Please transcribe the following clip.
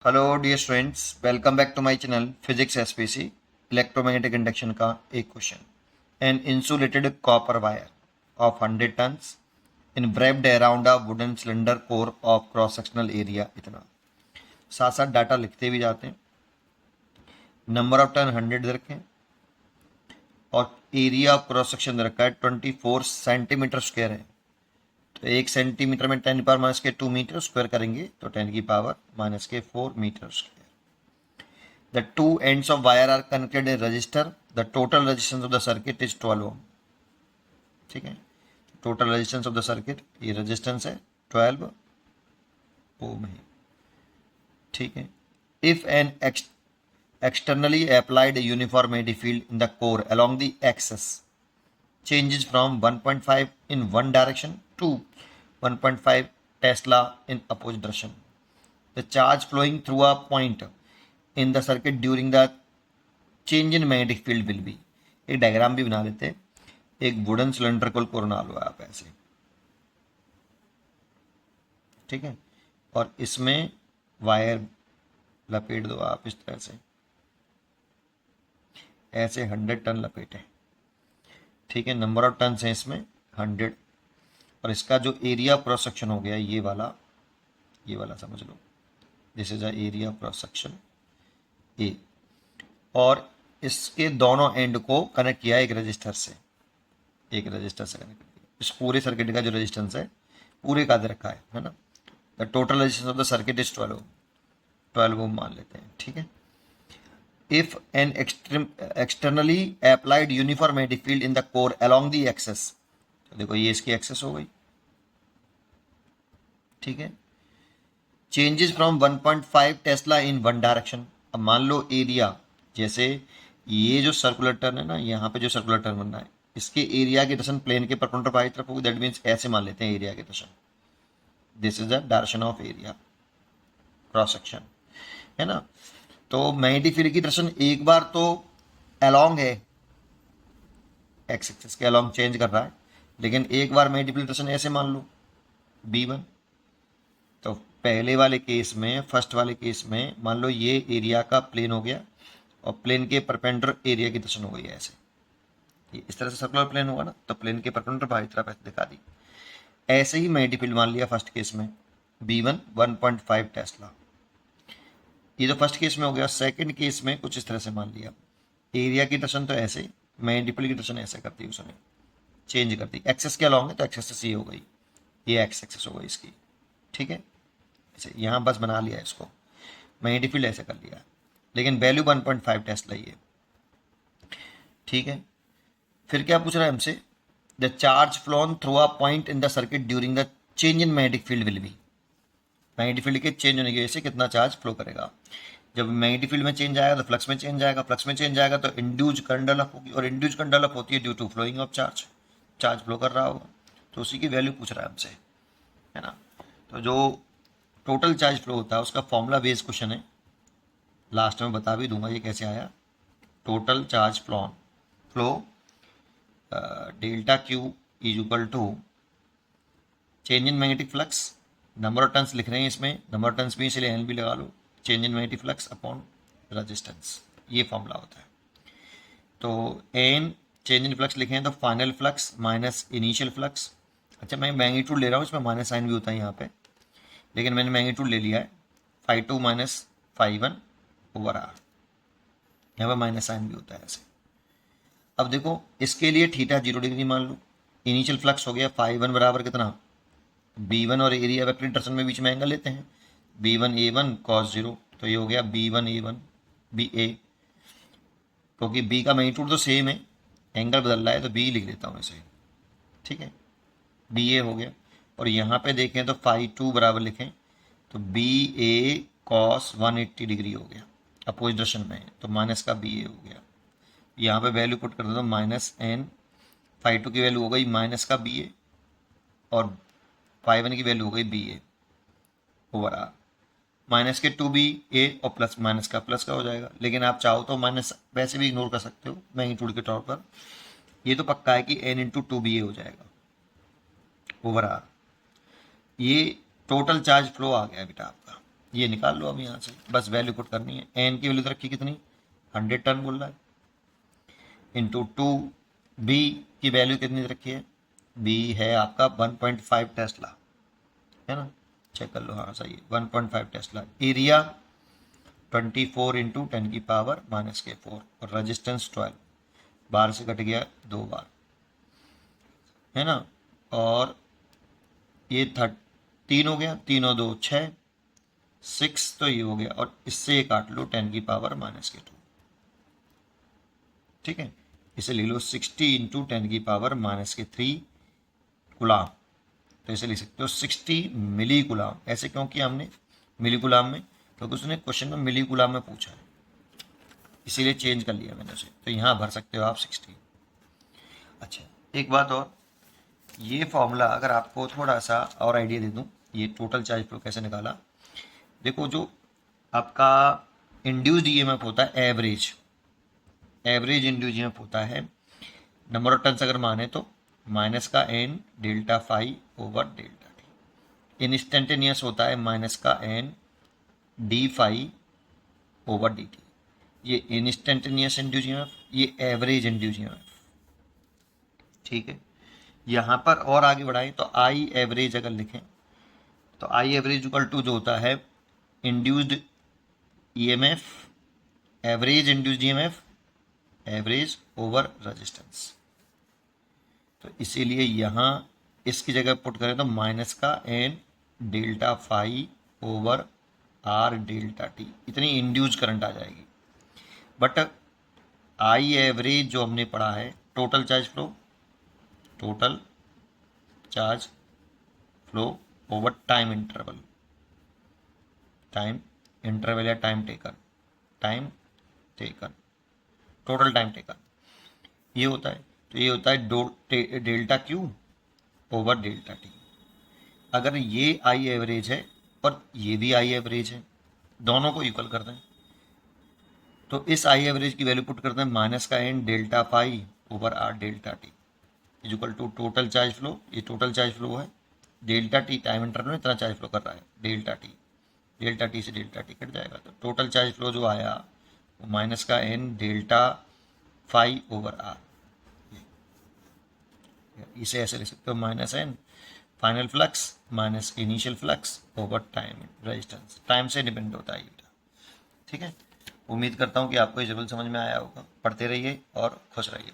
Hello dear students, welcome back to my channel physics SPC. Electromagnetic induction का एक question. An insulated copper wire of 100 turns in wrapped around a wooden cylinder core of cross sectional area इतना। साथ साथ data लिखते भी जाते हैं। Number of ton 100 दे रखे हैं और एरिया ऑफ क्रॉस सेक्शन दे रखा है 24 सेंटीमीटर स्क्वायर है। तो 1 सेंटीमीटर में 10⁻⁻² मीटर स्क्वायर करेंगे तो 10⁻⁻⁴ metre square. The two ends of wire are connected in resistor. The total resistance of the circuit is 12 ohm. ठीक है, total resistance of the circuit, ये रेजिस्टेंस है 12 ओम है। ठीक है, if an externally applied uniformity field in the core along the axis changes from 1.5 in one direction to 1.5 Tesla in opposite direction, the charge flowing through a point in the circuit during the change in magnetic field will be. एक diagram भी बना लेते हैं। एक wooden cylinder को कोरना लो आप ऐसे, ठीक है, और इसमें वायर लपेट दो आप इस तरह से, ऐसे 100 टन लपेटे। ठीक है, नंबर ऑफ टन है इसमें 100 और इसका जो एरिया क्रॉस सेक्शन हो गया ये वाला समझ लो, this is a area cross section A. और इसके दोनों एंड को कनेक्ट किया एक रजिस्टर से, कनेक्ट किया। इस पूरे सर्किट का जो रेजिस्टेंस है पूरे का दे रखा है ना। The total resistance of the circuit is 12 ohm मान लेते हैं। ठीक है, if an externally applied uniform magnetic field in the core along the axis, तो देखो ये इसकी एक्सेस हो गई। ठीक है, changes from 1.5 tesla in one direction. अब मान लो एरिया, जैसे ये जो सर्कुलर टर्न है ना, यहाँ पे जो सर्कुलर टर्न बनना है, इसके एरिया की डायरेक्शन प्लेन के परपेंडिकुलर बाई तरफ होगी। दैट मीन्स ऐसे मान लेते हैं एरिया की direction, this is the direction of area cross section, है ना। तो मैग्नेटिक फील्ड की डायरेक्शन एक बार तो अलोंग है, एक्स एक्सिस के अलोंग चेंज कर रहा है, लेकिन एक बार मैग्नेटिक फील्ड डायरेक्शन ऐसे मान लो B1। तो पहले वाले केस में, फर्स्ट वाले केस में मान लो ये एरिया का प्लेन हो गया और प्लेन के परपेंडिकुलर एरिया की डायरेक्शन हो गई है ऐसे। ये इस तरह से सर्कुलर प्लेन होगा ना, तो प्लेन के परपेंडिकुलर बाई तरफ ऐसे दिखा दी। ऐसे ही मैग्नेटिक फील्ड मान लिया फर्स्ट केस में B1 1.5 टेस्ला, ये तो फर्स्ट केस में हो गया। सेकंड केस में कुछ इस तरह से मान लिया, एरिया की डायरेक्शन तो ऐसे, मैग्नेटिक फील्ड की डायरेक्शन ऐसे कर दी, उसने चेंज कर दी। एक्सेस के अलॉन्ग है तो एक्सेस से ये हो गई, ये एक्स एक्सेस हो गई इसकी। ठीक है, ऐसे यहाँ बस बना लिया इसको, मैग्नेटिक फील्ड ऐसे कर लिया, लेकिन वैल्यू 1.5 टेस्ला ही है। ठीक है, फिर क्या पूछ रहा है हमसे, the charge phloem through a point in the circuit during the change in magnetic field will be. Magnetic field के चेंज होने की वजह से कितना चार्ज फ्लो करेगा। जब मैग्नेटिक फील्ड में चेंज आएगा तो फ्लक्स में चेंज आएगा, फ्लक्स में चेंज आएगा तो इंड्यूज करंट डेवलप होगी, और इंड्यूज करंट डेवलप होती है due to flowing of charge, charge flow कर रहा होगा, तो उसी की वैल्यू पूछ रहा है हमसे, है ना। तो जो टोटल चार्ज फ्लो होता है उसका फॉर्मूला बेस्ड क्वेश्चन है, लास्ट में बता भी दूंगा ये कैसे आया। Total charge flow delta Q is equal to change in magnetic flux, number of turns लिख रहे हैं इसमें, नंबर ऑफ टर्न्स भी इसलिए एन भी लगा लो, change in magnetic flux upon resistance, ये फॉर्मूला होता है। तो एन चेंज इन फ्लक्स लिखे हैं तो final flux minus initial flux. अच्छा, मैं मैग्नीट्यूड ले रहा हूँ, इसमें माइनस साइन भी होता है यहाँ पे, लेकिन मैंने मैग्नीट्यूड ले लिया है, φ2 माइनस φ1 ओवर आर, यहाँ पर माइनस साइन भी होता है ऐसे। अब देखो इसके लिए थीटा 0 डिग्री मान लो, इनिशियल फ्लक्स हो गया φ1 बराबर कितना, B1 और एरिया वेक्टर इंटरसेक्शन में बीच में एंगल लेते हैं, B1A1 cos 0, तो ये हो गया B1A1 BA, क्योंकि B का मैग्नीट्यूड तो सेम है, एंगल बदल रहा है तो B लिख देता हूँ इसे। ठीक है, BA हो गया, और यहाँ पे देखें तो φ2 बराबर लिखें तो BA cos 180 डिग्री हो गया, अपोजिट डायरेक्शन में, तो माइनस का BA हो गया। यहाँ पे वैल्यू पुट कर देता हूँ माइनस n, φ2 की वैल्यू हो गई माइनस का BA और φ1 की वैल्यू हो गई BA ओवर आर। माइनस के 2BA और प्लस माइनस का प्लस का हो जाएगा, लेकिन आप चाहो तो माइनस वैसे भी इग्नोर कर सकते हो मैग्नीट्यूड के तौर पर। ये तो पक्का है कि n इंटू 2BA हो जाएगा ओवर आर। ये टोटल चार्ज फ्लो आ गया बेटा आपका, ये निकाल लो अब यहाँ से, बस वैल्यू पुट करनी है। एन की वैल्यू तो रखी कितनी, 100 टन बोल रहा है, इंटू 2। बी की वैल्यू कितनी रखी है, बी है आपका 1.5 टेस्ला, है ना, चेक कर लो, हाँ सही है 1.5 टेस्ला। एरिया 24 इंटू 10⁻⁻⁴ और रजिस्टेंस 12, बार से कट गया 2 बार, है ना। और ये 3 हो गया, 3 और 2 6, 6 तो ये हो गया, और इससे ये काट लो 10⁻⁻², ठीक है। इसे ले लो 60 इंटू 10⁻⁻³ गुलाम, तो इसे लिख सकते हो 60 मिली गुलाम। ऐसे क्यों किया हमने मिली गुलाम में, क्योंकि उसने क्वेश्चन में मिली गुलाम में पूछा है, इसीलिए चेंज कर लिया मैंने उसे, तो यहाँ भर सकते हो आप 60। अच्छा, एक बात और, ये फॉर्मूला अगर आपको थोड़ा सा और आइडिया दे दूँ, ये टोटल चार्ज फ्लो कैसे निकाला। देखो, जो आपका इंड्यूस्ड ईएमएफ होता है एवरेज, एवरेज इंड्यूस्ड ईएमएफ होता है, नंबर ऑफ टन्स अगर माने तो माइनस का N delta phi over delta T. Instantaneous होता है माइनस का N D phi over D T. ये इंस्टेंटेनियस इंड्यूस्ड ईएमएफ, ये एवरेज इंड्यूस्ड ईएमएफ, ठीक है। यहाँ पर और आगे बढ़ाएं तो आई एवरेज अगर लिखें तो आई एवरेज इक्वल टू जो होता है induced EMF, average induced EMF, average over resistance. तो इसीलिए यहाँ इसकी जगह पुट करें तो माइनस का N delta phi over R delta T, इतनी इंड्यूस करंट आ जाएगी। बट आई एवरेज जो हमने पढ़ा है total charge flow, total charge flow over time interval, time interval या time taken, total time taken, ये होता है। तो ये होता है delta Q over delta T. अगर ये आई एवरेज है और ये भी आई एवरेज है, दोनों को इक्वल कर दें, तो इस आई एवरेज की वैल्यू पुट करते हैं माइनस का N delta phi over R delta T is equal to total charge flow. ये टोटल चार्ज फ्लो है, डेल्टा टी टाइम इंटरवल में इतना चार्ज फ्लो कर रहा है, डेल्टा टी से डेल्टा टी कट जाएगा, तो टोटल चार्ज फ्लो जो आया वो माइनस का N delta phi over R. इसे ऐसे लिख सकते हो minus N final flux minus initial flux over time resistance, time से डिपेंड होता है ये, ठीक है। उम्मीद करता हूँ कि आपको ये जरूर समझ में आया होगा। पढ़ते रहिए और खुश रहिए।